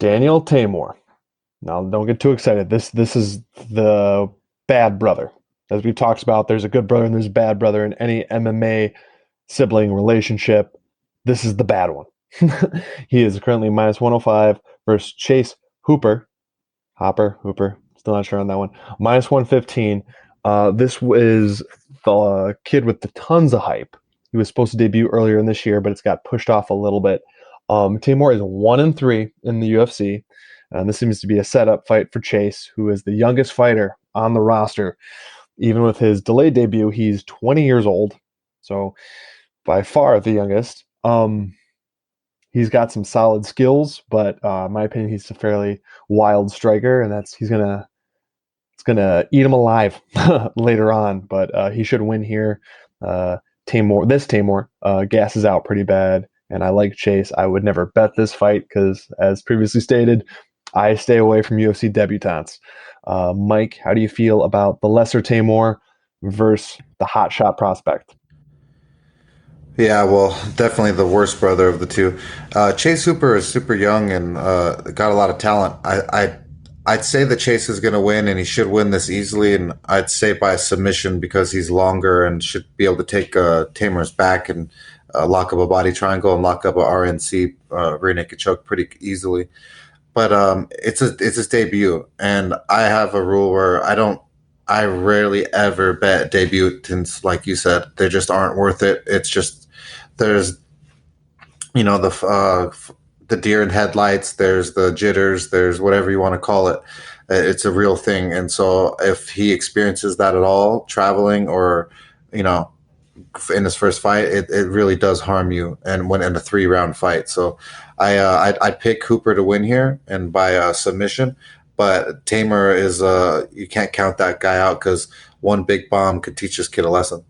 Daniel Teymur. Now, don't get too excited. This is the bad brother. As we've talked about, there's a good brother and there's a bad brother in any MMA sibling relationship. This is the bad one. He is currently minus 105 versus Chase Hooper. Still not sure on that one. Minus 115. This is the kid with the tons of hype. He was supposed to debut earlier in this year, but it's got pushed off a little bit. Teymur is 1-3 in the UFC. And this seems to be a setup fight for Chase, who is the youngest fighter on the roster. Even with his delayed debut, he's 20 years old, so by far the youngest. He's got some solid skills, but in my opinion, he's a fairly wild striker, and it's gonna eat him alive later on. But he should win here. Teymur gasses out pretty bad, and I like Chase. I would never bet this fight because, as previously stated, I stay away from UFC debutantes. Mike, how do you feel about the lesser Teymur versus the hotshot prospect? Yeah, well, definitely the worst brother of the two. Chase Hooper is super young and got a lot of talent. I'd say that Chase is going to win, and he should win this easily. And I'd say by submission because he's longer and should be able to take Tamer's back and lock up a body triangle and lock up a RNC rear naked choke pretty easily. But it's his debut, and I have a rule where I rarely ever bet debutants. Like you said, they just aren't worth it. It's just there's the deer in headlights, there's the jitters, there's whatever you want to call it. It's a real thing, and so if he experiences that at all, traveling or you know in his first fight, it really does harm you. And when in a 3 round fight, so I'd pick Cooper to win here and by submission. But Tamer is you can't count that guy out because one big bomb could teach this kid a lesson.